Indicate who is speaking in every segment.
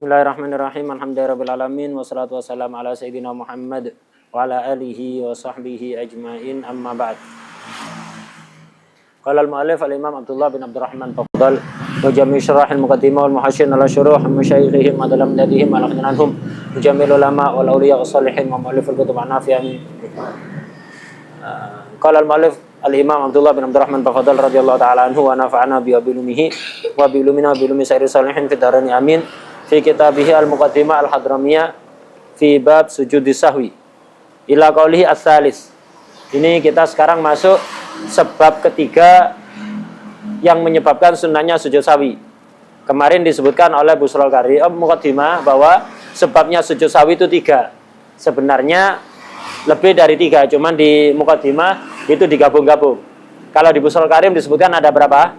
Speaker 1: Bismillahirrahmanirrahim. Alhamdulillahirabbil alamin wassalatu wassalamu ala sayyidina Muhammad wa ala alihi wa sahbihi ajmain. Amma ba'd. Qala al-mu'allif al-Imam Abdullah bin Abdurrahman Fadl wa jami' syarah al-muqaddimah wal muhasyin ala syuruh masyayikhihim wa dalam nadihim ala khinanhum mujamil ulama wal awliya was-salihin wa mu'allif al-kutub an-nafi'ah. Qala al-mu'allif al-Imam Abdullah bin Abdurrahman Fadl radhiyallahu ta'ala anhu wa nafa'ana bi ulumihi wa bi ulumina bi ulumi sayyidil salihin fid dharain amin. Fi kitabih al-muqaddimah al-hadramiyah fi bab sujudi sahwi ila qaulihi as-salis. Ini kita sekarang masuk sebab ketiga yang menyebabkan sunnahnya sujud sahwi. Kemarin disebutkan oleh Busrul Qari muqaddimah bahwa sebabnya sujud sahwi itu 3. Sebenarnya lebih dari 3, cuman di muqaddimah itu digabung-gabung. Kalau di Busrul Karim disebutkan ada berapa?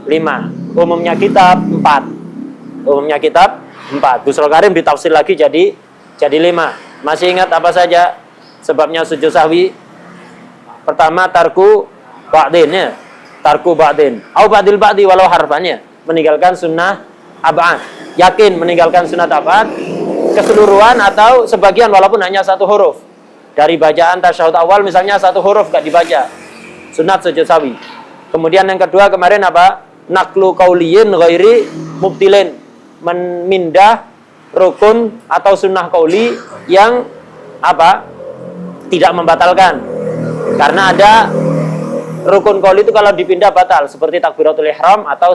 Speaker 1: 5. Umumnya kitab 4. Umumnya kitab 4. Busrul Karim ditafsir lagi jadi 5. Masih ingat apa saja sebabnya sujud sahwi? Pertama tarku ba'din ya. Tarku ba'din. Au ba'dil ba'di walau harfannya. Meninggalkan sunnah ab'ad. Yakin meninggalkan sunnah ab'ad keseluruhan atau sebagian walaupun hanya 1 huruf. Dari bacaan tasyahud awal misalnya 1 huruf gak dibaca. Sunat sujud sahwi. Kemudian yang kedua kemarin apa? Naqlu qauliyin ghairi mubtilin. Memindah rukun atau sunnah qauli yang apa? Tidak membatalkan. Karena ada rukun qauli itu kalau dipindah batal, seperti takbiratul ihram atau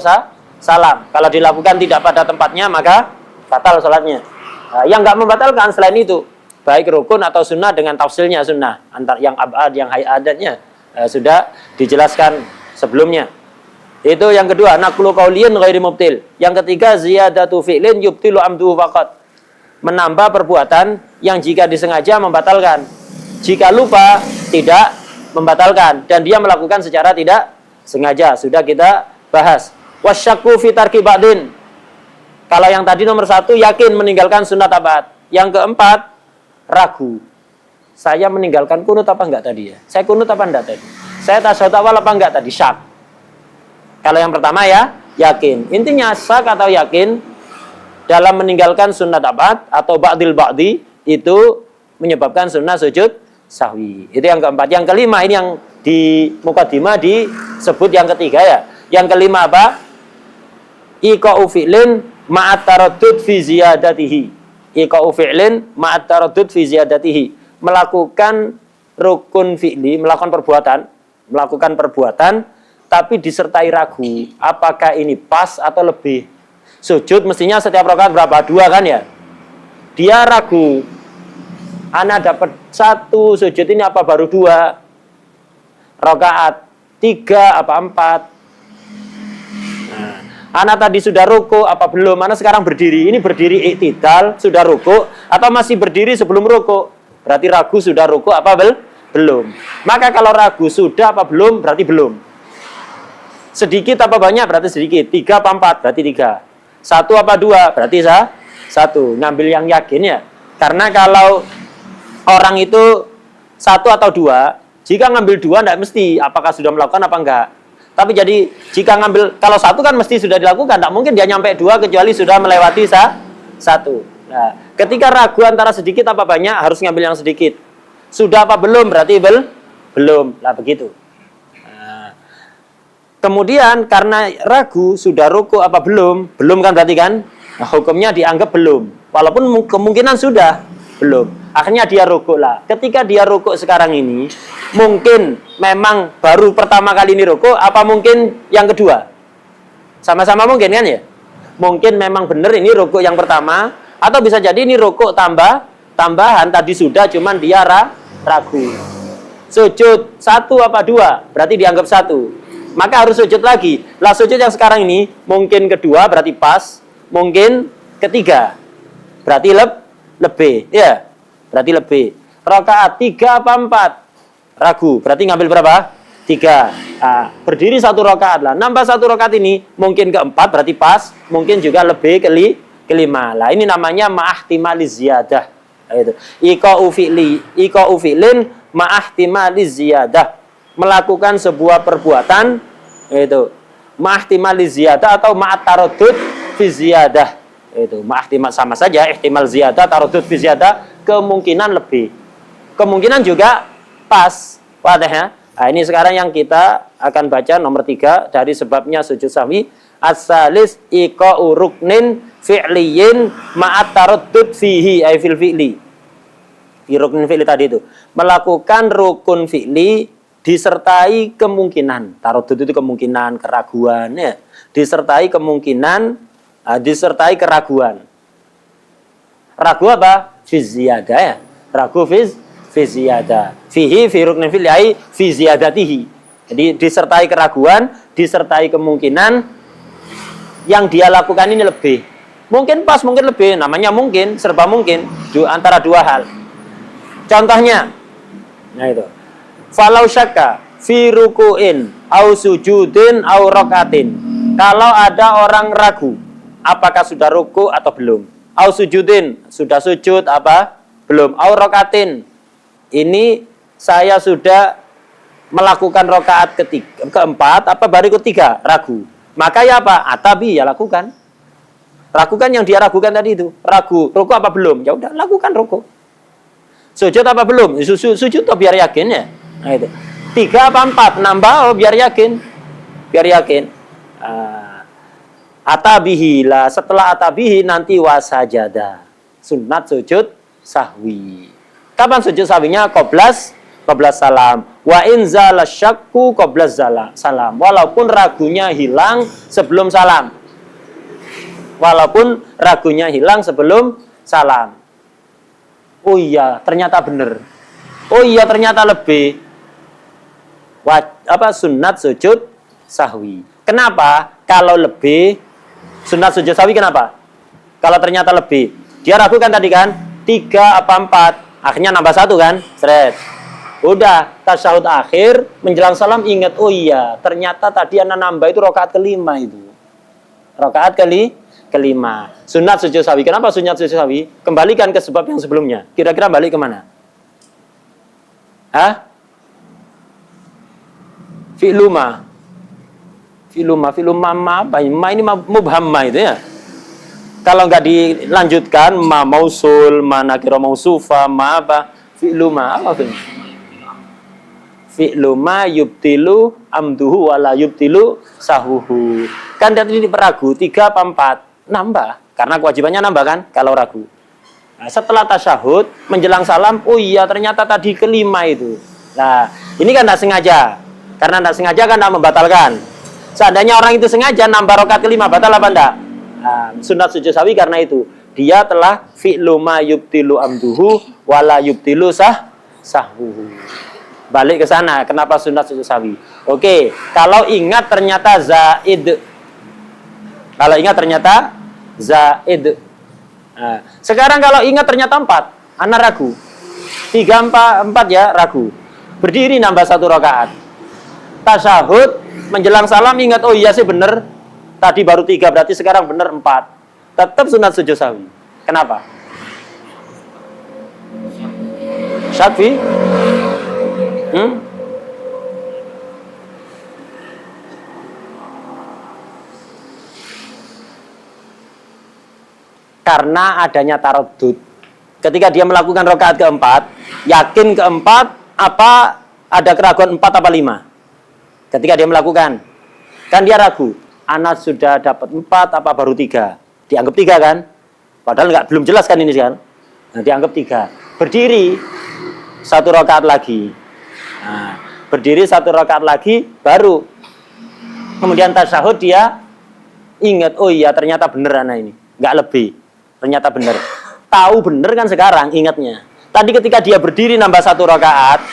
Speaker 1: salam. Kalau dilakukan tidak pada tempatnya maka batal salatnya. Nah, yang enggak membatalkan selain itu, baik rukun atau sunnah dengan tafsilnya sunnah, antar yang abad yang hayadatnya sudah dijelaskan sebelumnya. Itu yang kedua, naqlu qauliyin ghairi mubtil. Yang ketiga, ziyadatu fi'lin yubtilu amduhu faqat. Menambah perbuatan yang jika disengaja membatalkan. Jika lupa tidak membatalkan dan dia melakukan secara tidak sengaja. Sudah kita bahas. Wasyakku fi tarki ba'din. Kalau yang tadi nomor 1 yakin meninggalkan sunat abad. Yang keempat, ragu. Saya meninggalkan kunut apa enggak tadi ya? Saya kunut apa enggak tadi? Saya tasyahud awal apa enggak tadi? Syak. Kalau yang pertama ya, yakin. Intinya syak atau yakin dalam meninggalkan sunnat abad atau ba'dil ba'di itu menyebabkan sunnah sujud sahwi. Itu yang keempat. Yang kelima ini yang di muqaddimah disebut yang ketiga ya. Yang kelima apa? Iqa'u fi'lin ma'at taraddud fi ziyadatihi. Iqa'u fi'lin ma'at taraddud fi ziyadatihi. Melakukan rukun fi'li, melakukan perbuatan tapi disertai ragu, apakah ini pas atau lebih. Sujud mestinya setiap rakaat berapa? 2 kan ya? Dia ragu. Ana dapat 1 sujud ini apa baru 2? Rakaat 3 apa 4? Nah, ana tadi sudah ruku apa belum? Ana sekarang berdiri. Ini berdiri iktidal, sudah ruku atau masih berdiri sebelum ruku? Berarti ragu sudah ruku apa belum? Maka kalau ragu sudah apa belum? Berarti belum. Sedikit apa banyak? Berarti sedikit. 3 apa 4? Berarti 3. 1 apa 2? Berarti 1. Ngambil yang yakin ya. Karena kalau orang itu 1 atau 2, jika ngambil 2 tidak mesti apakah sudah melakukan apa enggak. Tapi jadi jika ngambil, kalau 1 kan mesti sudah dilakukan. Tidak mungkin dia nyampe 2 kecuali sudah melewati 1. Nah, ketika ragu antara sedikit apa banyak, harus ngambil yang sedikit. Sudah apa belum? Berarti belum. Lah begitu. Kemudian karena ragu sudah ruku apa belum kan berarti kan? Nah, hukumnya dianggap belum. Walaupun kemungkinan sudah belum. Akhirnya dia ruku lah. Ketika dia ruku sekarang ini, mungkin memang baru pertama kali ini ruku, apa mungkin yang kedua? Sama-sama mungkin kan ya? Mungkin memang benar ini ruku yang pertama, atau bisa jadi ini ruku tambahan tadi sudah, cuman dia ragu. Sujud 1 apa 2? Berarti dianggap 1. Maka harus sujud lagi. Lah sujud yang sekarang ini mungkin kedua berarti pas, mungkin ketiga berarti lebih, ya. Berarti lebih. Rakaat 3 apa 4? Ragu. Berarti ngambil berapa? 3. Nah, berdiri 1 rakaat lah. Nambah 1 rakaat ini mungkin keempat berarti pas, mungkin juga lebih kelima. Lah ini namanya ma'ahtimaliz ziyadah. Itu. Iqa'u fi'lin ma'ahtimaliz ziyadah. Melakukan sebuah perbuatan itu ma'ahtimaliz ziyadah atau ma'at taraddud fi ziyadah. Itu ihtimal sama saja, ihtimal ziyadah, taradud fi ziyadah, kemungkinan lebih. Kemungkinan juga pas. Wadah ya. Nah, ini sekarang yang kita akan baca nomor 3 dari sebabnya sujud sahwi. As-salis iqa'u ruknin fi'liyin ma'at taraddud fihi ay fil fi'li. Di rukun fi'li tadi itu. Melakukan rukun fi'li disertai kemungkinan. Taraddud itu kemungkinan, keraguan ya. Disertai kemungkinan, disertai keraguan. Ragu apa? Fi ziyadah ya. Ragu fi ziyadah. Fihi fi ruknin fi'li ay fi ziyadatihi. Jadi disertai keraguan, disertai kemungkinan yang dia lakukan ini lebih. Mungkin pas, mungkin lebih. Namanya mungkin, serba mungkin. Antara dua hal. Contohnya. Nah itu. Falau syakka fi ruku'in au sujudin au rakatin. Kalau ada orang ragu, apakah sudah ruku atau belum? Au sujudin, sudah sujud apa? Belum. Au rakatin. Ini saya sudah melakukan rakaat keempat, apa baru ketiga? Ragu. Maka ya apa? Atabi ya lakukan. Lakukan yang dia ragukan tadi itu. Ragu, ruku apa belum? Ya udah lakukan ruku. Sujud apa belum? Sujud toh biar yakin ya. Nah itu. 3 apa 4? Nambah oh, biar yakin. Biar yakin. Atabihi lah. Setelah atabihi nanti wasajada. Sunat sujud sahwi. Kapan sujud sahwinya? Qoblas salam. Wa in zala syakku qabla salam. Walaupun ragunya hilang sebelum salam. Walaupun ragunya hilang sebelum salam. Oh iya, ternyata benar. Oh iya, ternyata lebih. Sunat sujud sahwi. Kenapa? Kalau lebih sunat sujud sahwi kenapa? Kalau ternyata lebih. Dia ragukan tadi kan? 3 apa 4? Akhirnya nambah 1 kan? Seret. Udah, tasyahud akhir, menjelang salam ingat, oh iya, ternyata tadi anak nambah itu rakaat kelima itu. Rakaat kelima. Sunat sujud sahwi. Kenapa sunat sujud sahwi? Kembalikan ke sebab yang sebelumnya. Kira-kira balik kemana? Hah? Fi'luma apa? Ma ini mubhamma itu ya. Kalau nggak dilanjutkan, ma mausul, ma nakira mausufa, ma apa? Fi'luma apa fi'luma? Fi'luma yubtilu amduhu wala yubtilu sahuhu. Kan tadi diperagu 3 apa 4? Nambah. Karena kewajibannya nambah kan kalau ragu. Nah, setelah tasyahud menjelang salam, oh iya ternyata tadi kelima itu. Nah, ini kan tidak sengaja. Karena tidak sengaja kan tidak membatalkan. Seandainya orang itu sengaja nambah rakaat kelima, batal apa enggak? Nah, sunat sujud sahwi karena itu. Dia telah fi'luma yubtilu amduhu wala yubtilu sahuhu. Balik ke sana, kenapa sunat sujud sahwi? Oke, kalau ingat ternyata zaid. Kalau ingat ternyata zaid. Nah, sekarang kalau ingat ternyata 4, anak ragu. 3, 4 ya ragu. Berdiri nambah 1 rakaat. Tasyahud, menjelang salam ingat, oh iya sih bener. Tadi baru 3, berarti sekarang bener 4. Tetap sunat sujud sahwi. Kenapa? Syafi'i? Karena adanya taraddud. Ketika dia melakukan rakaat keempat, yakin keempat apa ada keraguan 4 apa 5? Ketika dia melakukan, kan dia ragu. Anak sudah dapat 4 apa baru 3? Dianggap 3 kan? Padahal belum jelas kan ini kan? Nah, dianggap 3. Berdiri 1 rakaat lagi. Nah, berdiri 1 rakaat lagi baru kemudian tasyahud dia ingat, oh iya ternyata bener anak ini, nggak lebih, ternyata bener. Tahu bener kan sekarang ingatnya. Tadi ketika dia berdiri nambah 1 rakaat,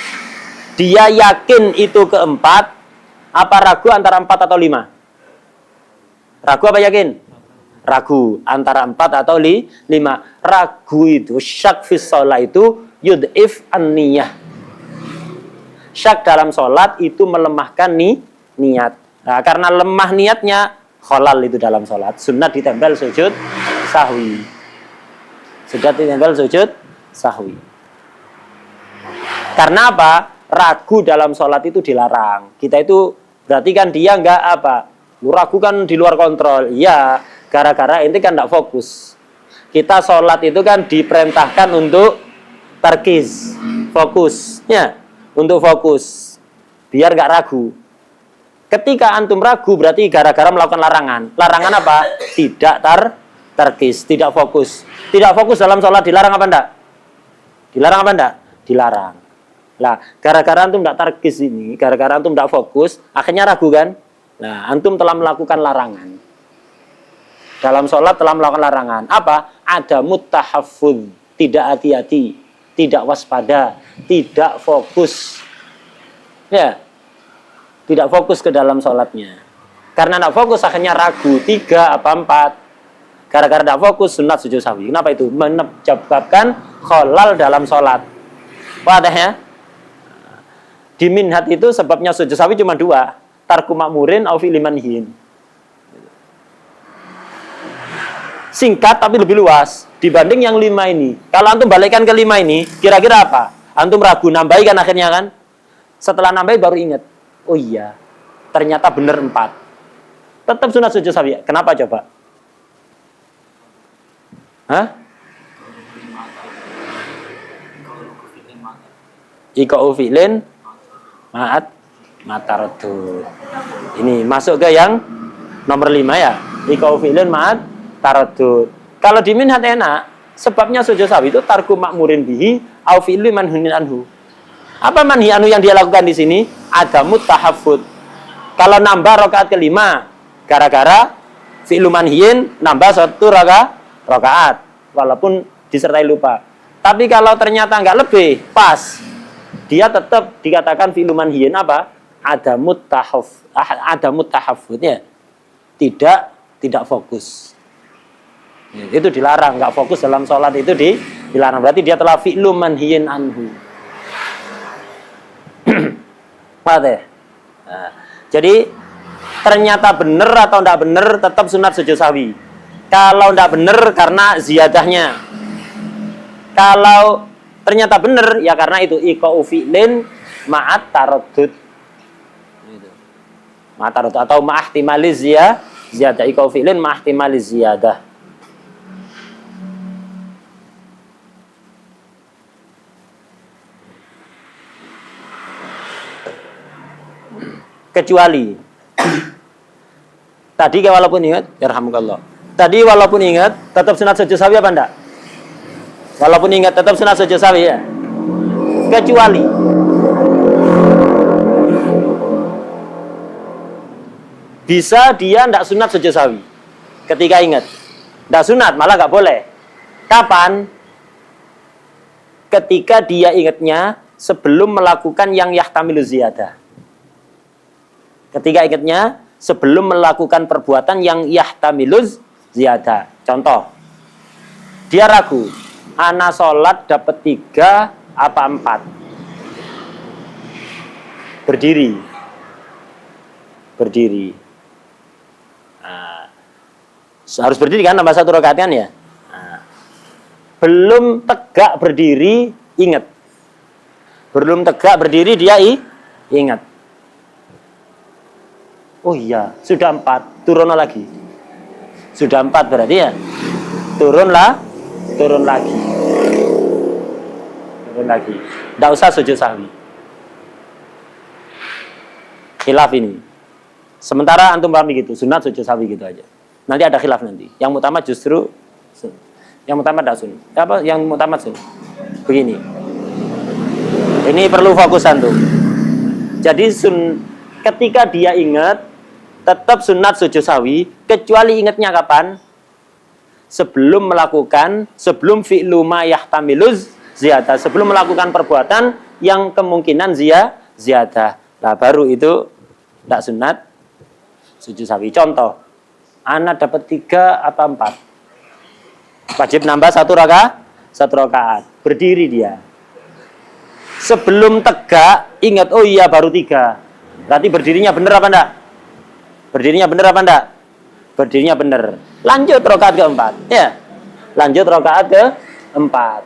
Speaker 1: dia yakin itu keempat, apa ragu antara 4 atau 5? Ragu apa yakin? Ragu antara 4 atau 5. Ragu itu syak fis shalah itu yud'if an-niyah. Syak dalam sholat itu melemahkan niat. Nah, karena lemah niatnya, kholal itu dalam sholat. Sunat ditempel sujud sahwi. Sunat ditempel sujud sahwi. Karena apa? Ragu dalam sholat itu dilarang. Kita itu berarti kan dia enggak apa? Ragu kan di luar kontrol. Iya. Gara-gara ente kan tidak fokus. Kita sholat itu kan diperintahkan untuk tarkiz, fokus, ya, untuk fokus, biar gak ragu. Ketika antum ragu berarti gara-gara melakukan larangan. Larangan apa? Tidak tarkiz, tidak fokus. Tidak fokus dalam sholat dilarang apa enggak? Dilarang apa enggak? Dilarang. Nah, gara-gara antum tidak tarkiz ini, gara-gara antum tidak fokus, akhirnya ragu kan? Nah, antum telah melakukan larangan. Dalam sholat telah melakukan larangan. Apa? Ada mutahaffuz, tidak hati-hati, tidak waspada, tidak fokus. Ya, tidak fokus ke dalam sholatnya. Karena tidak fokus akhirnya ragu, 3 apa 4. Gara-gara tidak fokus sunat sujud sahwi. Kenapa itu? Menyebabkan kholal dalam sholat. Wadah ya? Di minhat itu sebabnya sujud sahwi cuma 2. Tarku makmurin au fi'li manhiin. Singkat tapi lebih luas dibanding yang 5 ini. Kalau antum balikkan ke 5 ini, kira-kira apa? Antum ragu, nambahi kan akhirnya kan? Setelah nambahi baru ingat. Oh iya, ternyata benar 4. Tetap sunat sujud sahwi. Kenapa coba? Hah? Iko fi'lin ma'at mataradud. Ini masuk ke yang nomor 5 ya. Iko fi'lin ma'at taradud. Kalau di minhat enak, sebabnya sujud sahwi itu tarku makmurin bihi au fi'li manhunin anhu. Apa manhi anhu yang dia lakukan di sini? Ada mutahaffud. Kalau nambah rakaat kelima, gara-gara fi'lu manhiin nambah 1 rakaat, walaupun disertai lupa. Tapi kalau ternyata nggak lebih, pas, dia tetap dikatakan fi'lu manhiin apa? Ada mutahaffud ya. Tidak fokus. Itu dilarang, nggak fokus dalam sholat itu dilarang. Berarti dia telah fi'lu manhiyin anhu. Nah, jadi ternyata benar atau tidak benar tetap sunat sujud sahwi. Kalau tidak benar karena ziyadahnya. Kalau ternyata benar ya karena itu iqa'u fi'lin ma'at taraddud. Ma'at taraddud atau ma'ahtimali ziyadah. Iqa'u fi'lin ma'ahtimali ziyadah. Kecuali tadi walaupun ingat, yarhamukallah. Tadi walaupun ingat, tetap sunat sujud sahwi apa enggak? Walaupun ingat tetap sunat sujud sahwi ya. Kecuali bisa dia enggak sunat sujud sahwi ketika ingat. Enggak sunat, malah enggak boleh. Kapan? Ketika dia ingatnya sebelum melakukan yang yahtamilu ziyadah. Ketika ingatnya sebelum melakukan perbuatan yang yahtamiluz ziyadah. Contoh, dia ragu, ana sholat dapat 3 apa 4. Berdiri. Nah, harus berdiri kan, nambah 1 rakaat kan ya. Nah, belum tegak berdiri, ingat. Belum tegak berdiri dia ingat. Oh iya, sudah 4, turun lagi. Sudah 4 berarti ya. Turun lagi. Tidak usah sujud sahwi. Khilaf ini. Sementara antum paham gitu, sunat sujud sahwi gitu aja. Nanti ada khilaf nanti. Yang utama justru yang utama tidak sunat. Apa? Yang utama sunat. Begini. Ini perlu fokus antum. Jadi ketika dia ingat tetap sunat sujud sahwi, kecuali ingatnya kapan? Sebelum fi'lu ma yahtamiluz ziyadah, sebelum melakukan perbuatan yang kemungkinan ziyadah. Nah, baru itu tidak sunat sujud sahwi. Contoh, anak dapat 3 atau 4. Wajib nambah 1 rakaat. Berdiri dia. Sebelum tegak, ingat, oh iya baru 3. Berarti berdirinya benar apa enggak? Berdirinya benar. Lanjut rakaat keempat. Ya. Lanjut rakaat keempat.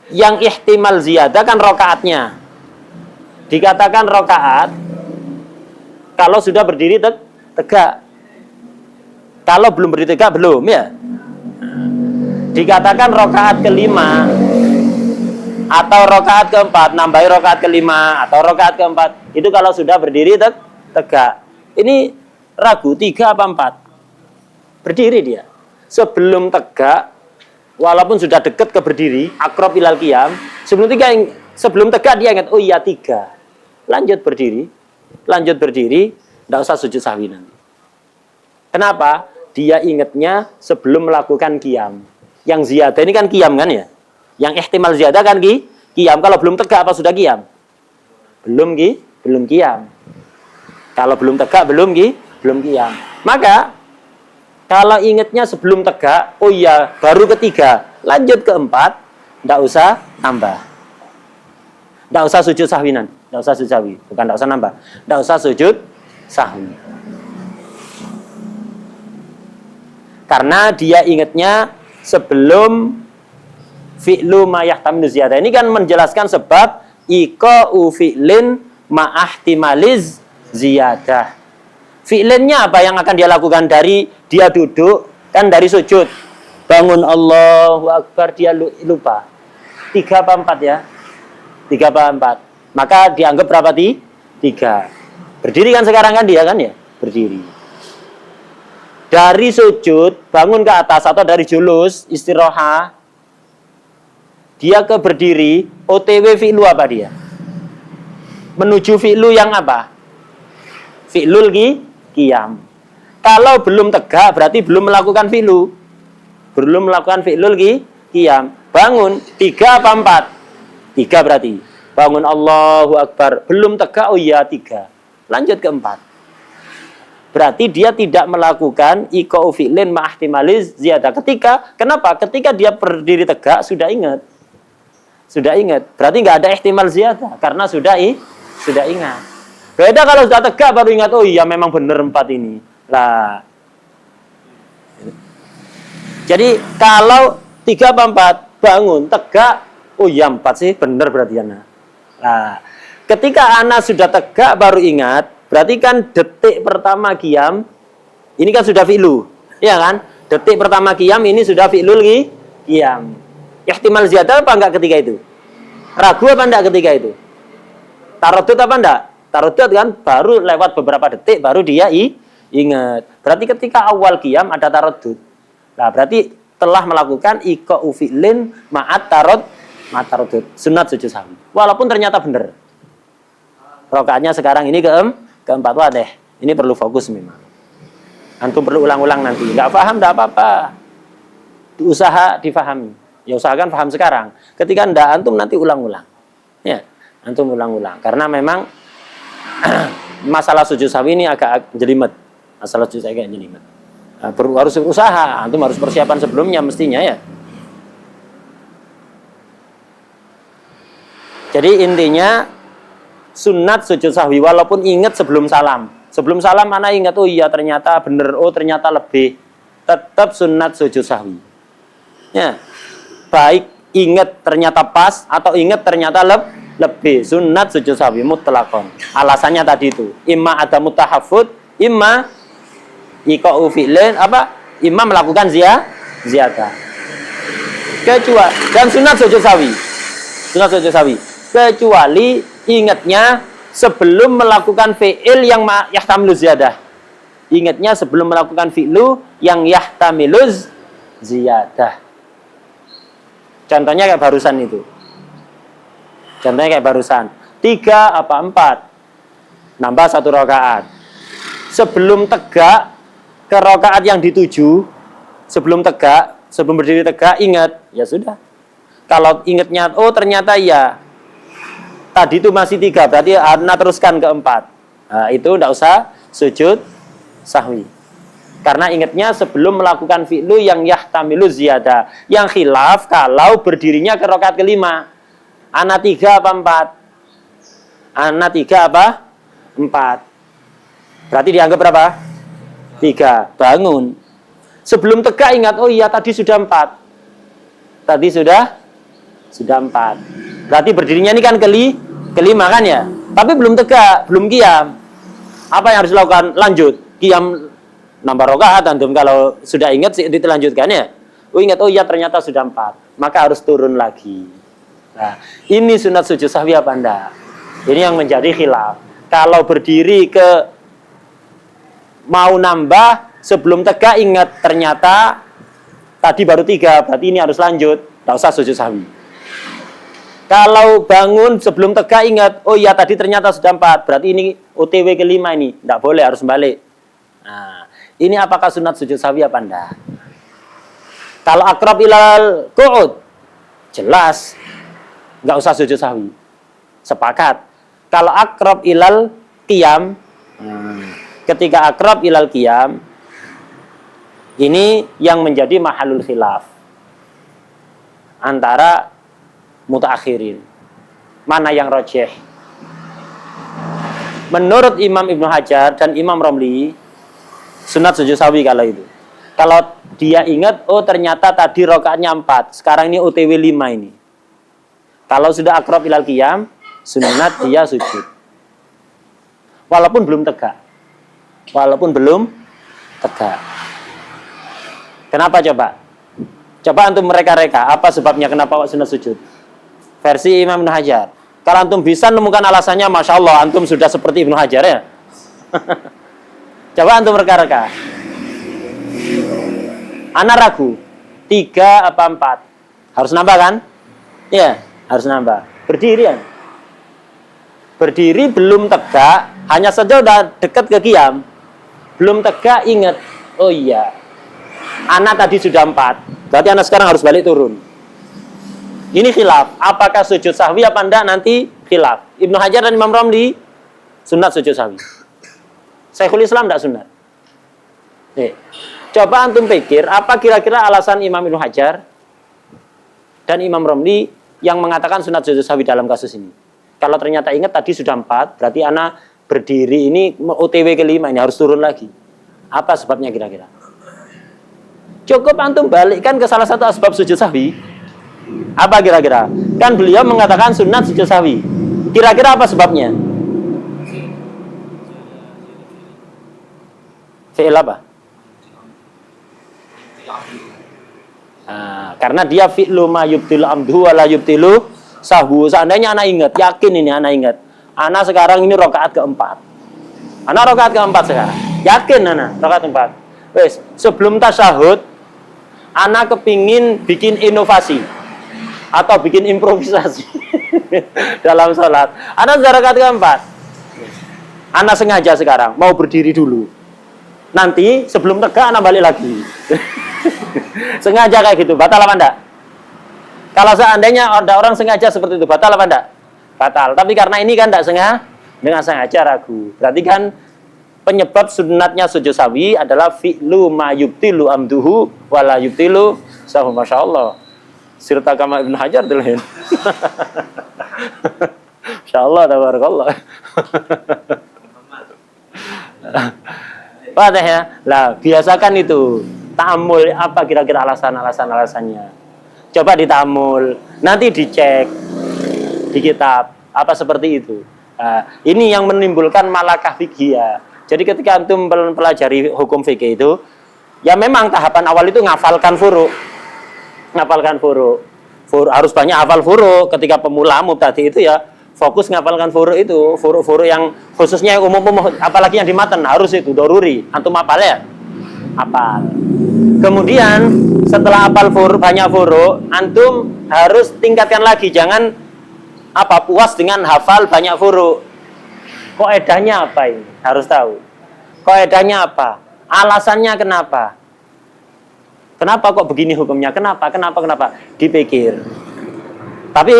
Speaker 1: Yang ihtimal ziyadah kan rakaatnya. Dikatakan rakaat kalau sudah berdiri tegak. Kalau belum berdiri tegak, belum ya. Dikatakan rakaat kelima atau rakaat keempat, nambahi rakaat kelima atau rakaat keempat, itu kalau sudah berdiri tegak. Ini ragu 3 apa 4? Berdiri dia. Sebelum tegak, walaupun sudah dekat ke berdiri, akrab ilal qiyam, sebelum tegak dia ingat, oh iya 3. Lanjut berdiri, tidak usah sujud sahwi nanti. Kenapa? Dia ingatnya sebelum melakukan qiyam. Yang ziyadah ini kan qiyam kan ya? Yang ihtimal ziyadah kan qiyam. Kalau belum tegak apa sudah qiyam? Belum qiyam. Kalau belum tegak belum qiyam. Maka kalau ingatnya sebelum tegak, oh iya baru ketiga, lanjut ke 4, tidak usah tambah. Tidak usah sujud sahwi nanti. Tidak usah sujud sahwi. Bukan tidak usah nambah. Tidak usah sujud sahwi. Karena dia ingatnya sebelum fi'lu ma yahtamilu ziyadah. Ini kan menjelaskan sebab iqa'u fi'lin ma'ahtimaliz ziyadah. Fi'linnya apa yang akan dia lakukan? Dari dia duduk, kan dari sujud. Bangun Allahu Akbar, dia lupa. 3 apa 4 ya? 3 apa 4. Maka dianggap berapa 3. Berdiri kan sekarang kan dia kan ya? Berdiri. Dari sujud, bangun ke atas atau dari julus, istirahat, dia ke berdiri, OTW fi'lu apa dia? Menuju fi'lu yang apa? Fi'lul qiyam. Kalau belum tegak, berarti belum melakukan fi'lu. Belum melakukan fi'lul qiyam. Bangun, 3 apa 4? 3 berarti. Bangun Allahu Akbar. Belum tegak, oh iya 3. Lanjut ke 4. Berarti dia tidak melakukan iqa'u fi'lin ma'ahtimaliz ziyadah. Kenapa? Ketika dia berdiri tegak, sudah ingat. Berarti nggak ada ihtimal ziyadah. Karena sudah ingat. Beda kalau sudah tegak, baru ingat, oh iya memang benar 4 ini. Lah. Jadi, kalau 3 apa 4, bangun, tegak, oh iya 4 sih, benar berarti Ana. Nah, ketika Ana sudah tegak baru ingat, berarti kan detik pertama qiyam, ini kan sudah fi'lu. Iya kan? Detik pertama qiyam ini sudah fi'lul qiyam. Ihtimal ziyadah apa enggak ketika itu? Ragu apa enggak ketika itu? Taradud apa enggak? Taradud kan baru lewat beberapa detik baru dia ingat. Berarti ketika awal qiyam ada taradud. Nah, berarti telah melakukan iqa'u fi'lin ma'at taradud. Sunat sujud sahwi. Walaupun ternyata benar. Rakaatnya sekarang ini keempat deh. Ini perlu fokus memang. Antum perlu ulang-ulang nanti. Enggak paham enggak apa-apa. Usaha difahami. Ya usahakan paham sekarang. Ketika enggak, antum nanti ulang-ulang. Ya, antum ulang-ulang. Karena memang masalah sujud sahwi ini agak jelimet. Masalah sujud sahwi agak jelimet. Harus usaha, antum harus persiapan sebelumnya mestinya ya. Jadi intinya sunat sujud sahwi walaupun ingat sebelum salam. Sebelum salam mana ingat, oh iya ternyata bener, oh ternyata lebih. Tetap sunat sujud sahwi. Ya. Baik ingat ternyata pas atau ingat ternyata lebih. Sunat sujud sahwi mutlaqon. Alasannya tadi itu, imma ada mutahaffud, imma iqa'u fi'lin imma melakukan ziyadah. Kecuali dan sunat sujud sahwi. Kecuali ingatnya sebelum melakukan fi'il yang yahtamilu ziyadah. Ingatnya sebelum melakukan fi'lu yang yahtamilu ziyadah. Contohnya kayak barusan itu. 3 apa 4. Nambah 1 rakaat. Sebelum tegak ke rakaat yang dituju, sebelum berdiri tegak, ingat, ya sudah. Kalau ingatnya, oh ternyata ya, tadi itu masih 3, berarti Anda teruskan ke 4. Nah, itu tidak usah sujud sahwi. Karena ingatnya sebelum melakukan fi'lu yang yahtamilu ziyadah. Yang khilaf kalau berdirinya ke rakaat kelima. Ana 3 apa 4? Ana 3 apa? 4. Berarti dianggap berapa? 3. Bangun. Sebelum tegak ingat, oh iya tadi sudah 4. Tadi sudah 4. Berarti berdirinya ini kan kelima kan ya? Tapi belum tegak, belum qiyam. Apa yang harus dilakukan? Lanjut. qiyam nambah rakaat antum kalau sudah ingat dilanjutkan ya. Ingat, oh ya ternyata sudah 4, maka harus turun lagi. Nah, ini sunat sujud sahwi apa enggak? Ini yang menjadi khilaf. Kalau berdiri mau nambah sebelum tegak, ingat ternyata tadi baru 3, berarti ini harus lanjut, tidak usah sujud sahwi. Kalau bangun sebelum tegak, ingat, oh ya tadi ternyata sudah 4, berarti ini OTW kelima ini, tidak boleh, harus balik. Nah, ini apakah sunat sujud sahwi apa enggak? Kalau akrab ilal qu'ud, jelas nggak usah sujud sahwi. Sepakat. Kalau akrab ilal qiyam, ketika akrab ilal qiyam, ini yang menjadi mahalul khilaf antara mutaakhirin. Mana yang rajih? Menurut Imam Ibnu Hajar dan Imam Romli, sunat sujud sahwi kalau itu. Kalau dia ingat, oh ternyata tadi rakaatnya 4, sekarang ini OTW 5 ini. Kalau sudah akrab ilal qiyam, sunat dia sujud. Walaupun belum tegak. Kenapa coba? Coba antum mereka-reka, apa sebabnya kenapa sunat sujud? Versi Imam Ibnu Hajar. Kalau antum bisa menemukan alasannya, Masya Allah, antum sudah seperti Ibnu Hajar ya. Coba antum reka-reka. Ana ragu 3 apa 4. Harus nambah kan? Iya, harus nambah. Berdiri ya. Berdiri belum tegak, hanya saja udah dekat ke qiyam. Belum tegak, ingat, oh iya, ana tadi sudah 4, berarti ana sekarang harus balik turun. Ini khilaf, apakah sujud sahwi apa enggak, nanti khilaf. Ibnu Hajar dan Imam Romli sunat sujud sahwi. Syekhul Islam enggak sunat. Nih, coba antum pikir, apa kira-kira alasan Imam Ibnu Hajar dan Imam Romli yang mengatakan sunat sujud sahwi dalam kasus ini? Kalau ternyata ingat tadi sudah 4, berarti ana berdiri ini OTW kelima, ini harus turun lagi. Apa sebabnya kira-kira? Cukup antum balikkan ke salah satu asbab sujud sahwi. Apa kira-kira? Kan beliau mengatakan sunat sujud sahwi. Kira-kira apa sebabnya? Fi'il apa? Karena dia fi'lu ma yubtilu amduhu wa la yubtilu sahwu. Seandainya anak ingat, yakin ini anak ingat, anak sekarang ini rakaat keempat. Anak rakaat keempat sekarang. Yakin anak rakaat keempat. Wes, sebelum tasyahud, anak kepingin bikin inovasi atau bikin improvisasi dalam sholat. Anak sudah rakaat keempat. Anak sengaja sekarang mau berdiri dulu. Nanti sebelum tegak anak balik lagi. Sengaja kayak gitu, batal apa enggak? Kalau seandainya ada orang sengaja seperti itu, batal apa enggak? Batal. Tapi karena ini kan enggak sengaja, dengan sengaja ragu. Berarti kan penyebab sunatnya sujud sahwi adalah fi'lu ma yubtilu amduhu wala yubtilu sahwu. Masya Allah. Sirta kama Ibnu Hajar dulu. Masya Allah, tabarakallah. Padahal ya, lah biasakan itu ta'amul, apa kira-kira alasannya. Coba ditamul, nanti dicek di kitab apa seperti itu. Nah, ini yang menimbulkan malakah fikih. Jadi ketika antum pelajari hukum fikih itu, ya memang tahapan awal itu ngafalkan furu. Harus banyak hafal furu. Ketika pemula mubtadi itu ya fokus ngapalkan furu itu, furu yang khususnya yang umum, apalagi yang di matan harus itu doruri. Antum hafal ya? Hafal. Kemudian setelah hafal furu, banyak furu, antum harus tingkatkan lagi. Jangan puas dengan hafal banyak furu. Kaidahnya apa ini? Harus tahu. Kaidahnya apa? Alasannya kenapa? Kenapa kok begini hukumnya? Kenapa? Dipikir. Tapi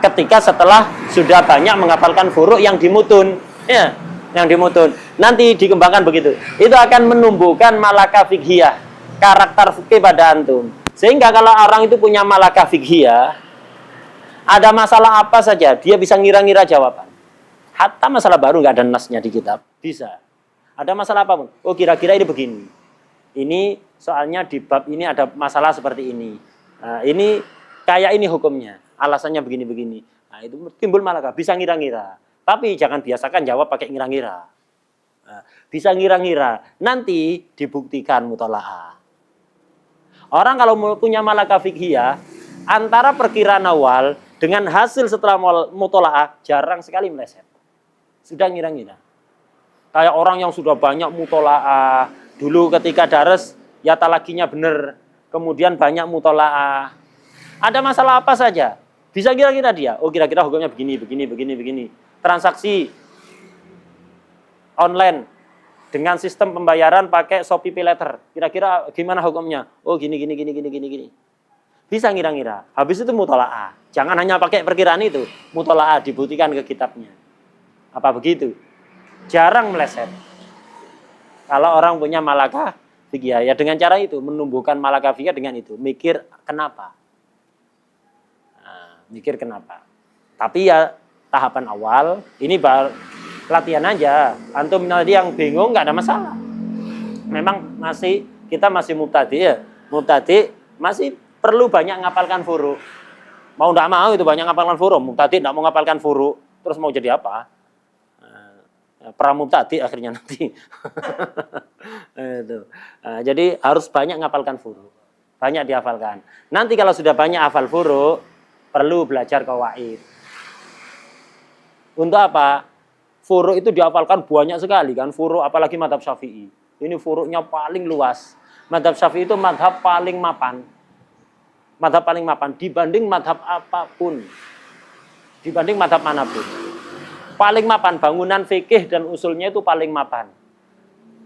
Speaker 1: ketika setelah sudah banyak menghafalkan furu yang dimutun, ya, yang dimutun, nanti dikembangkan begitu. Itu akan menumbuhkan malakah fikhiyah, karakter fikih pada antum. Sehingga kalau orang itu punya malakah fikhiyah, ada masalah apa saja, dia bisa ngira-ngira jawaban. Hatta masalah baru nggak ada nasnya di kitab, bisa. Ada masalah apapun, oh kira-kira ini begini. Ini soalnya di bab ini ada masalah seperti ini. Nah, ini kayak ini hukumnya, alasannya begini-begini. Nah, itu timbul malakah, bisa ngira-ngira. Tapi jangan biasakan jawab pakai ngira-ngira. Bisa ngira-ngira, nanti dibuktikan mutola'ah. Orang kalau punya malakah fikhiyah, antara perkiraan awal dengan hasil setelah mutola'ah jarang sekali meleset. Sudah ngira-ngira. Kayak orang yang sudah banyak mutola'ah, dulu ketika dares, ya talakinya benar, kemudian banyak mutola'ah. Ada masalah apa saja, bisa kira-kira dia, oh kira-kira hukumnya begini. Transaksi online dengan sistem pembayaran pakai Shopee Pay Later, kira-kira gimana hukumnya? Oh gini. Bisa ngira-ngira. Habis itu mutola'ah. Jangan hanya pakai perkiraan itu, mutola'ah dibuktikan ke kitabnya. Apa begitu? Jarang meleset. Kalau orang punya malakah fiqhiyah, ya dengan cara itu, menumbuhkan malakah fiqhiyah dengan itu, mikir kenapa. Mikir kenapa. Tapi ya tahapan awal, ini latihan aja. Antum nanti yang bingung nggak ada masalah. Memang kita masih mubtadi ya. Mubtadi masih perlu banyak ngapalkan furu. Mau nggak mau itu banyak ngapalkan furu. Mubtadi nggak mau ngapalkan furu, terus mau jadi apa? Pramubtadi akhirnya nanti. Jadi harus banyak ngapalkan furu. Banyak dihafalkan. Nanti kalau sudah banyak hafal furu, perlu belajar qawaid. Untuk apa? Furu itu dihafalkan banyak sekali kan. Furu apalagi madhab Syafi'i. Ini furu'nya paling luas. Madhab Syafi'i itu madhab paling mapan. Madhab paling mapan dibanding madhab apapun. Dibanding madhab manapun. Paling mapan, bangunan fikih dan usulnya itu paling mapan.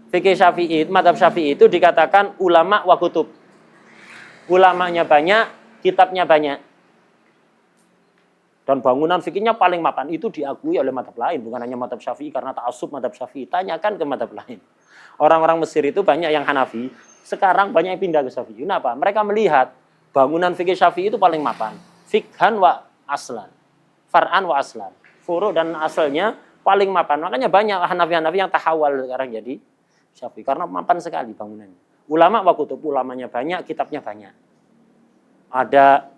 Speaker 1: Fikih Syafi'i, madhab Syafi'i itu dikatakan ulama wa kutub. Ulamanya banyak, kitabnya banyak. Dan bangunan fikihnya paling mapan. Itu diakui oleh madhab lain. Bukan hanya madhab Syafi'i karena ta'assub madhab Syafi'i. Tanyakan ke madhab lain. Orang-orang Mesir itu banyak yang Hanafi. Sekarang banyak yang pindah ke Syafi'i. Kenapa? Mereka melihat bangunan fikih Syafi'i itu paling mapan. Fikhan wa aslan. Far'an wa aslan. Furu' dan asalnya paling mapan. Makanya banyak Hanafi-Hanafi yang tahawal sekarang jadi Syafi'i. Karena mapan sekali bangunannya. Ulama wa kutub. Ulamanya banyak, kitabnya banyak. Ada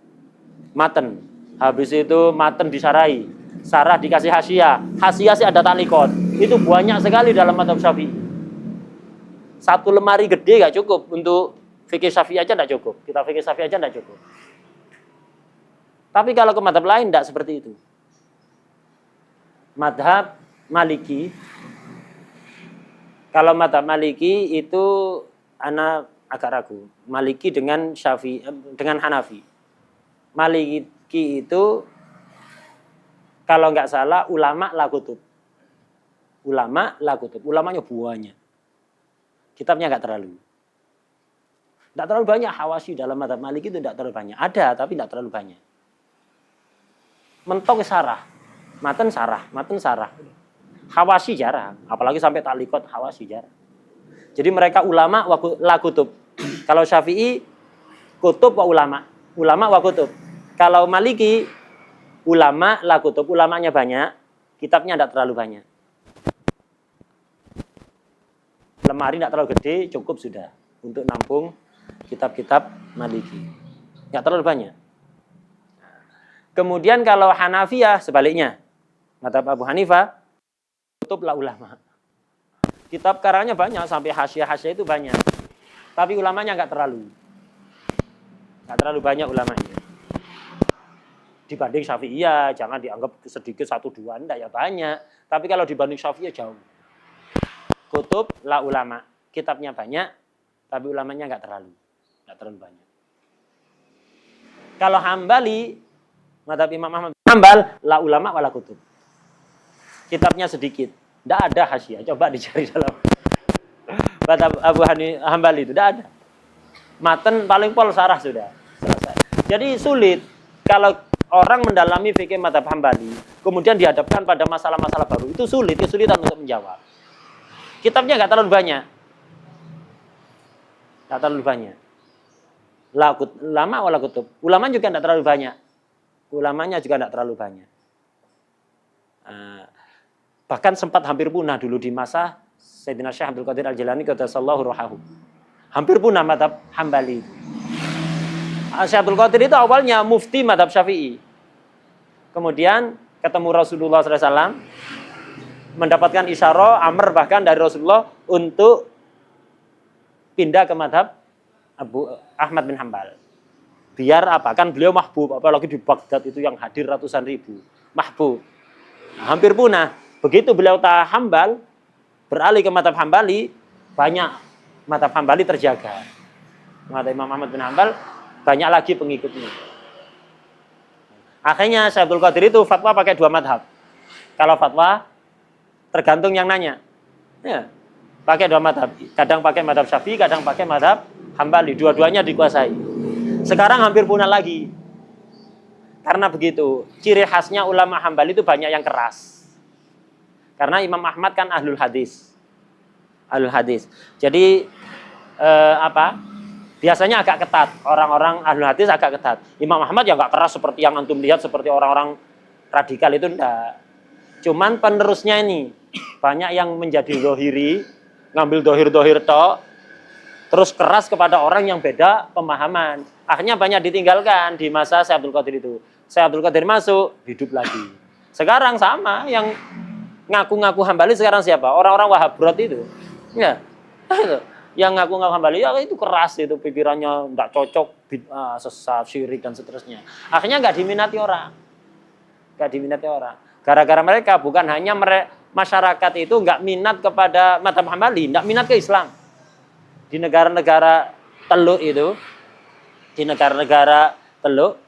Speaker 1: matan. Habis itu matan disarai, sarah dikasih hasyiah, hasyiah sih ada talikot. Itu banyak sekali dalam madhab Syafi'i. Satu lemari gede gak cukup untuk fikih Syafi'i aja gak cukup. Kita fikih Syafi'i aja gak cukup. Tapi kalau ke madhab lain gak seperti itu. Madhab Maliki, kalau madhab Maliki itu anak agak ragu. Maliki dengan Syafi'i, dengan Hanafi. Maliki itu kalau nggak salah ulama la kutub. Ulama la kutub. Ulamanya banyak. Kitabnya nggak terlalu. Nggak terlalu banyak hawasyi dalam madhab Maliki itu nggak terlalu banyak. Ada tapi nggak terlalu banyak. Mentok sarah. Matan sarah. Hawasyi jarang. Apalagi sampai talikot hawasyi jarang. Jadi mereka ulama la kutub. Kalau Syafi'i kutub wa ulama. Ulama wa kutub. Kalau Maliki, ulama la kutub, ulamanya banyak, kitabnya tidak terlalu banyak. Lemari tidak terlalu gede, cukup sudah untuk nampung kitab-kitab Maliki. Tidak terlalu banyak. Kemudian kalau Hanafiyah, sebaliknya. Madhab Abu Hanifah, kutub la ulama. Kitab karangannya banyak, sampai hasyiah-hasyiah itu banyak. Tapi ulamanya nggak terlalu. Nggak terlalu banyak ulamanya. Dibanding Syafi'iyah, jangan dianggap sedikit 1-2, enggak ya banyak. Tapi kalau dibanding Syafi'iyah jauh. Kutub la ulama, kitabnya banyak, tapi ulamanya enggak terlalu banyak. Kalau Hambali, madhab Imam Ahmad Hambal, la ulama wala kutub. Kitabnya sedikit, enggak ada hasyiah. Coba dicari dalam madhab Abu Hambali itu, enggak ada. Matan paling pol sarah sudah selesai. Jadi sulit kalau orang mendalami fikih madhab Hambali, kemudian dihadapkan pada masalah-masalah baru, itu kesulitan untuk menjawab. Kitabnya nggak terlalu banyak. Lama wala kutub. Ulama juga nggak terlalu banyak. Ulamanya juga nggak terlalu banyak. Bahkan sempat hampir punah dulu di masa Sayyidina Syekh Abdul Qadir Al-Jilani qaddasallahu ruhahu. Hampir punah madhab Hambali. Syekh Abdul Qadir itu awalnya mufti madhab Syafi'i. Kemudian ketemu Rasulullah SAW. mendapatkan isyarah Amr bahkan dari Rasulullah untuk pindah ke madhab Abu Ahmad bin Hambal. Biar apa? Kan beliau mahbub, apalagi di Baghdad itu yang hadir ratusan ribu. Mahbub. Nah, hampir punah. Begitu beliau Hambal, beralih ke madhab Hambali, banyak madhab Hambali terjaga. Madhab Imam Ahmad bin Hambal, banyak lagi pengikutnya. Akhirnya Syekh Abdul Qadir itu fatwa pakai 2 madhab. Kalau fatwa, tergantung yang nanya. Ya, pakai 2 madhab. Kadang pakai madhab Syafi'i, kadang pakai madhab Hambali. Dua-duanya dikuasai. Sekarang hampir punah lagi. Karena begitu, ciri khasnya ulama Hambali itu banyak yang keras. Karena Imam Ahmad kan ahlul hadis. Ahlul hadis. Jadi biasanya agak ketat. Orang-orang ahlul hadis agak ketat. Imam Ahmad ya nggak keras seperti yang antum lihat seperti orang-orang radikal itu enggak. Cuman penerusnya ini banyak yang menjadi dohiri, ngambil dohir-dohir tok, terus keras kepada orang yang beda pemahaman. Akhirnya banyak ditinggalkan di masa Syekh Abdul Qadir itu. Syekh Abdul Qadir masuk, hidup lagi. Sekarang sama, yang ngaku-ngaku Hambali sekarang siapa? Orang-orang Wahabrot itu. Ya, yang ngaku-ngaku Hambali, ya itu keras itu, pikirannya nggak cocok, bid'ah, sesat, syirik, dan seterusnya. Akhirnya nggak diminati orang. Nggak diminati orang. Gara-gara mereka, bukan hanya masyarakat itu nggak minat kepada madhab Hambali, nggak minat ke Islam. Di negara-negara Teluk itu, di negara-negara Teluk,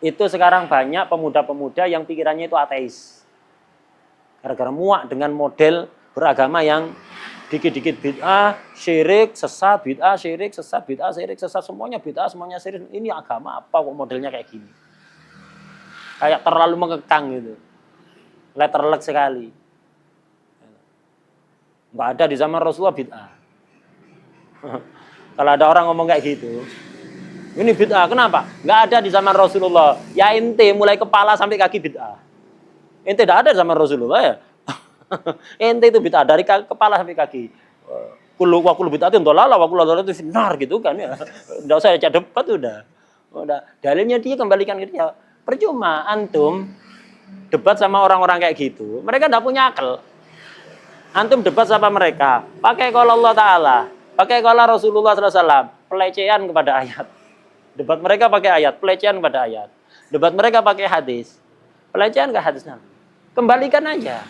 Speaker 1: itu sekarang banyak pemuda-pemuda yang pikirannya itu ateis. Gara-gara muak dengan model beragama yang dikit-dikit bid'ah, syirik, sesat, bid'ah, syirik, sesat, bid'ah, syirik, sesat, semuanya bid'ah, semuanya syirik. Ini agama apa kok modelnya kayak gini? Kayak terlalu mengekang gitu. Letterlek sekali. Nggak ada di zaman Rasulullah bid'ah. Kalau ada orang ngomong kayak gitu, ini bid'ah, kenapa? Nggak ada di zaman Rasulullah. Ya ente mulai kepala sampai kaki bid'ah. Ente tidak ada di zaman Rasulullah ya. Ente itu bid'ah dari kepala sampai kaki. Wa kullu bid'atin dhalalah wa kullu dhalalatin finnar gitu kan ya. Enggak usah cek debat udah. Dalilnya dia kembalikan ke dia. Percuma antum debat sama orang-orang kayak gitu. Mereka enggak punya akal. Antum debat sama mereka, pakai qala Allah Ta'ala, pakai qala Rasulullah SAW, pelecehan kepada ayat. Debat mereka pakai ayat, pelecehan kepada ayat. Debat mereka pakai hadis, pelecehan ke hadis Nabi. Kembalikan aja.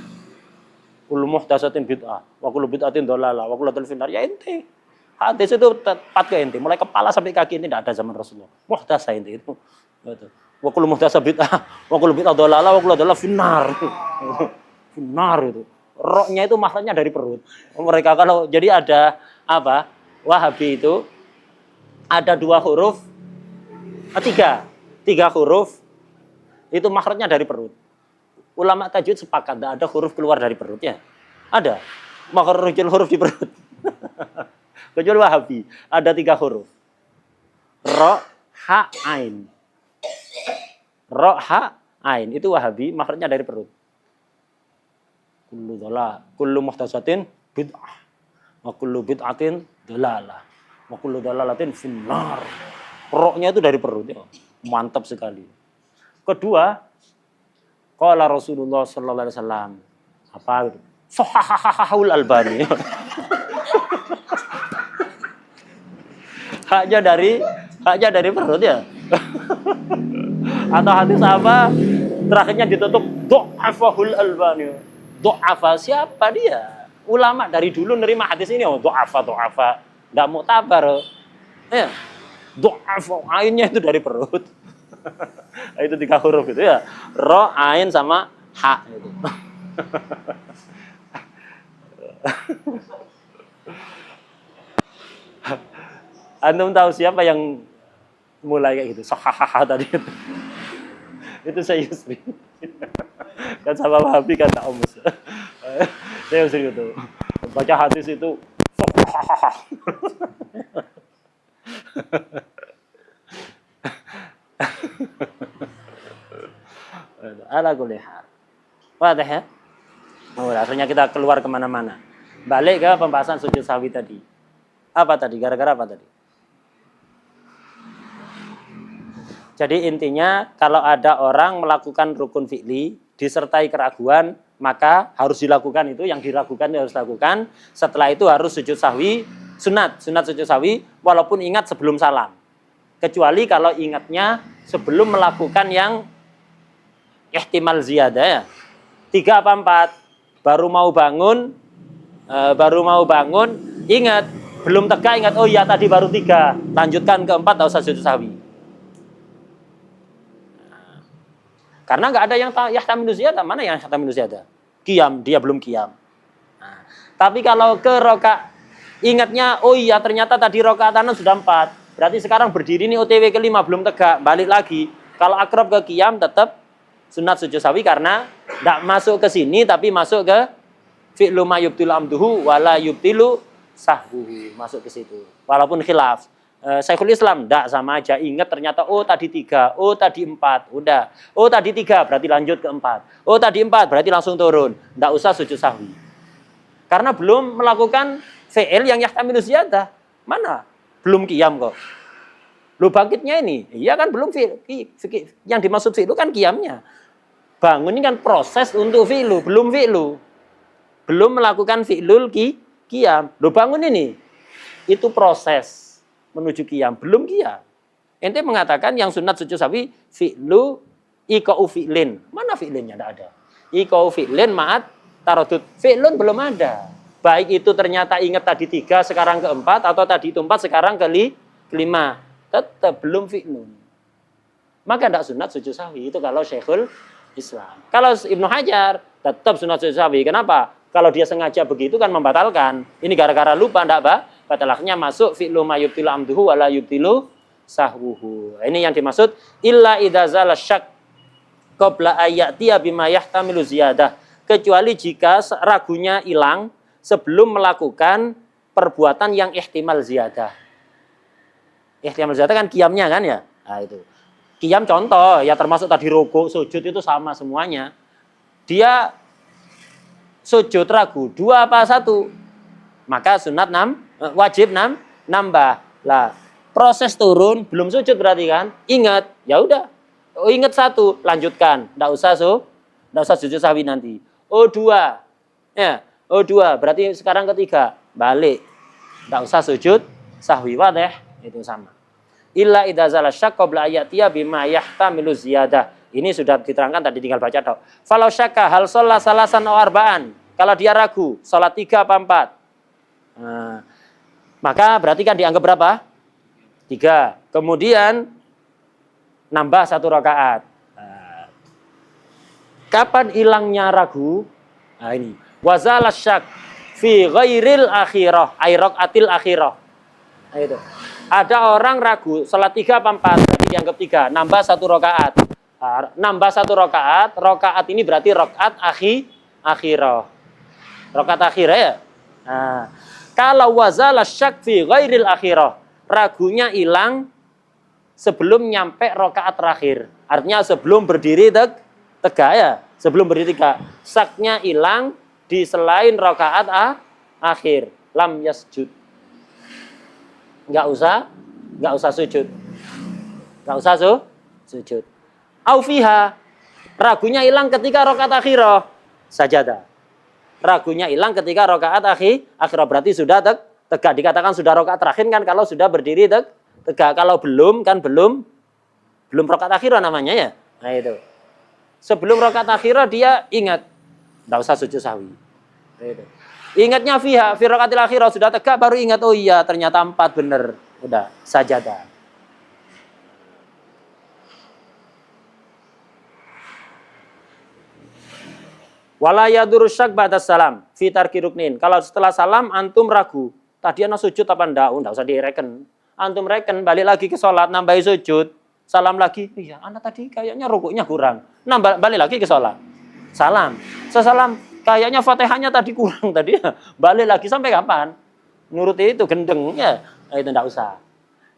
Speaker 1: Kullu muhdatsatin bid'ah, wa kullu bid'atin dhalalah, wa kullu dhalalah finnar. Ya ente. Hadis itu tepat ke ente, mulai kepala sampai kaki ini tidak ada zaman Rasulullah. Muhdatsah ente itu. Betul. Wa kullu muhdatsah bid'ah, wa kullu bid'ah dhalalah, wa kullu dhalalah finnar. Finnar itu. Roknya itu maknanya dari perut. Mereka kalau jadi ada apa? Wahabi itu ada 2 huruf, 3 huruf itu makhrajnya dari perut. Ulama tajwid sepakat tidak ada huruf keluar dari perut ya. Ada makhrajul huruf di perut. Kecuali Wahabi ada 3 huruf. Ro, ha, ain. Ro, ha, ain itu Wahabi makhrajnya dari perut. Kullu dhalalah, kullu muhdatsatin bid'ah. Wa kullu bid'atin dhalalah. Wa kullu dhalalatin finnar. Roknya itu dari perut ya. Mantap sekali. Kedua, qala Rasulullah sallallahu alaihi wasallam. Apa itu? Sahahahul Albani. Haknya dari perut ya. Atau hadis apa? Terakhirnya ditutup dha'afahul Albani. Dha'afa siapa dia? Ulama dari dulu nerima hadis ini, oh dha'afa. Enggak muktabar. Ya. Dha'afa, ainnya itu dari perut. Itu 3 huruf itu ya. Ro, ain sama ha itu. Antum tahu siapa yang mulai kayak gitu? Sahahaha tadi itu. Itu saya Yusri. Kan sama Wahabi kan tak omus. Saya Yusri itu. Baca hadis itu sahahaha. Ala kulli hal. Wadah ya? Oh, rasanya kita keluar kemana-mana. Balik ke pembahasan sujud sahwi tadi. Apa tadi? Gara-gara apa tadi? Jadi intinya kalau ada orang melakukan rukun fi'li disertai keraguan, maka harus dilakukan itu, yang diragukan itu harus dilakukan. Setelah itu harus sujud sahwi, sunat sujud sahwi, walaupun ingat sebelum salam. Kecuali kalau ingatnya sebelum melakukan yang ihtimal ziyadah ya. 3 apa 4, baru mau bangun, ingat, belum tegak ingat, oh iya tadi baru 3, lanjutkan ke 4, tak usah sujud sahwi. Karena nggak ada yang yahtamilu ziyadah. Mana yang yahtamilu ziyadah? Qiyam, dia belum qiyam. Nah, tapi kalau ke rokaat, ingatnya, oh iya ternyata tadi rokaat 6 sudah 4. Berarti sekarang berdiri nih OTW ke-5 belum tegak, balik lagi. Kalau akrab ke qiyam tetap sunat sujud sahwi karena tidak masuk ke sini tapi masuk ke fi'lu ma yubtilu amduhu wala yubtilu sahbuhu, masuk ke situ. Walaupun khilaf. Syekhul Islam tidak, sama aja, ingat ternyata oh tadi 3, oh tadi 4, udah. Oh tadi 3 berarti lanjut ke 4. Oh tadi 4 berarti langsung turun. Tidak usah sujud sahwi. Karena belum melakukan fi'il yang yahtamilu ziyadah. Mana? Belum qiyam kok. Lu bangkitnya ini, iya kan belum fi'il. Yang dimaksud fi'il kan qiyamnya. Bangun ini kan proses untuk fi'lu, belum fi'lu. Belum melakukan fi'lul qiyam. Lu bangun ini, itu proses menuju qiyam, belum qiyam. Ente mengatakan yang sunat sujud sahwi fi'lu iqa'u fi'lin. Mana fi'linnya? Tidak ada. Iqa'u fi'lin ma'at taradud. Fi'lun belum ada. Baik itu ternyata ingat tadi 3 sekarang ke 4, atau tadi itu 4 sekarang ke 5. Tetap belum fi'lun. Maka tidak sunat sujud sahwi. Itu kalau Syekhul Islam. Kalau Ibnu Hajar tetap sunat sujud sahwi. Kenapa? Kalau dia sengaja begitu kan membatalkan. Ini gara-gara lupa, tidak bah? Batalahnya masuk fi'lu ma yubtilu amduhu wala yubtilu sahwuhu. Ini yang dimaksud illa idza zala syak qabla ayatiya bima yahtamilu ziyadah. Kecuali jika ragunya hilang sebelum melakukan perbuatan yang ihtimal ziyadah. Ihtimal ziyadah kan qiyamnya kan ya? Nah itu. Qiyam contoh ya termasuk tadi rukuk, sujud itu sama semuanya. Dia sujud ragu 2 apa 1? Maka sunat wajib nambah. Lah, proses turun belum sujud berarti kan? Ingat, ya udah. Oh, ingat 1, lanjutkan. Enggak usah sujud sahwi nanti. Oh 2. Ya, oh 2, berarti sekarang ketiga, balik. Enggak usah sujud sahwi, wadih. Itu sama. Illa idza zala syak qabla ayatiya bima yahtamilu ziyadah. Ini sudah diterangkan tadi, tinggal baca tok. Falau syakka hal shalla salasan aw arba'an. Kalau dia ragu, salat 3 apa 4? Nah, maka berarti kan dianggap berapa? 3. Kemudian nambah 1 rakaat. Nah, kapan hilangnya ragu? Nah ini. Wazala syak fi ghairil akhirah, ay raqatil akhirah. Nah itu. Ada orang ragu, salat 3 apa 4? Berarti dianggap 3. Nambah 1 rakaat. Nah, nambah 1 rakaat. Rakaat ini berarti rakaat akhirah. Rakaat akhirah ya. Nah, kalau wazala syak fi ghairil akhirah, ragunya hilang sebelum nyampe rakaat terakhir. Artinya sebelum berdiri tegak ya, sebelum berdiri tegak. Syaknya hilang di selain rakaat akhir. Lam yasjud. Enggak usah sujud. Enggak usah sujud. Au fiha, ragunya hilang ketika rakaat akhirah, sajadah. Ragunya hilang ketika rakaat akhirah, berarti sudah tegak. Dikatakan sudah rakaat terakhir kan kalau sudah berdiri tegak. Kalau belum kan belum rakaat akhirah namanya ya. Nah itu. Sebelum rakaat akhirah dia ingat, enggak usah sujud sahwi. Nah, itu. Ingatnya fi rakaatil akhirah sudah tegak baru ingat, oh iya ternyata 4 bener. Udah sajadah. Wala yadurus syak ba'da salam fi tarki ruknin. Kalau setelah salam antum ragu, tadi ana sujud apa enggak? Oh, enggak usah direken. Antum reken balik lagi ke salat, nambahi sujud, salam lagi. Iya, ana tadi kayaknya rukuknya kurang. Balik lagi ke salat. Salam. Sesalam kayaknya Fatihahnya tadi kurang tadi. Balik lagi sampai kapan? Nuruti itu gendengnya. Nah, itu enggak usah.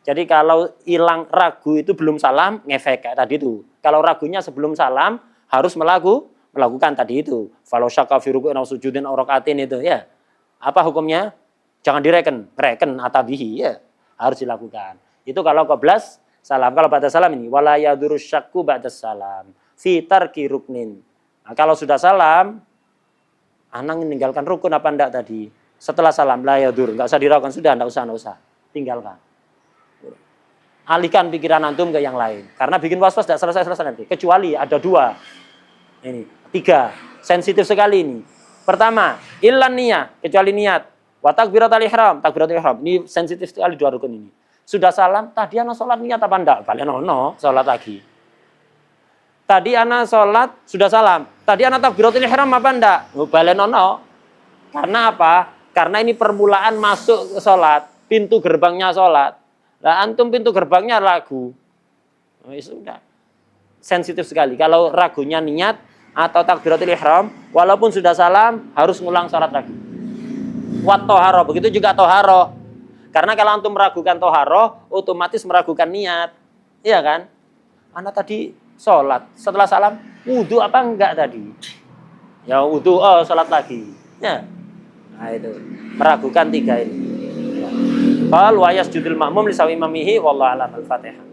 Speaker 1: Jadi kalau hilang ragu itu belum salam, ngefek kayak tadi itu. Kalau ragunya sebelum salam harus melakukan tadi itu. Falau syakka fi ruku'in aw sujudin aw rakaatin itu ya. Apa hukumnya? Jangan reken atabihi ya. Harus dilakukan. Itu kalau qablas salam. Kalau ba'da salam ini wala yadurus syakku ba'da salam fi tarki ruknin. Nah, kalau sudah salam Anak meninggalkan rukun apa enggak tadi? Setelah salam, la yadur, enggak usah diragukan, sudah, enggak usah. Tinggalkan. Alihkan pikiran antum ke yang lain. Karena bikin was-was tidak selesai-selesai nanti. Kecuali ada 2. Ini, 3. Sensitif sekali ini. Pertama, illan niyah, kecuali niat. Wa takbiratul ihram, takbiratul ihram. Ini sensitif sekali 2 rukun ini. Sudah salam, tadi anak sholat niat apa enggak? Balik nono, sholat lagi. Tadi anak sholat, sudah salam. Tadi anak takbiratul ihram apa enggak? Balik nono. Karena apa? Karena ini permulaan masuk ke sholat. Pintu gerbangnya sholat. Nah, antum pintu gerbangnya ragu. Oh, ya sudah. Sensitif sekali. Kalau ragunya niat atau takbiratul ihram, walaupun sudah salam, harus ngulang sholat lagi. Wat toharo, begitu juga toharo. Karena kalau antum meragukan toharo, otomatis meragukan niat. Iya kan? Anak tadi sholat, setelah salam, wudhu apa enggak tadi? Ya wudhu, sholat lagi. Ya. Nah itu, meragukan 3 ini. Qal wa yasjudul ma'mum li sawi imamihi wallahu a'lam. Al-Fatihah.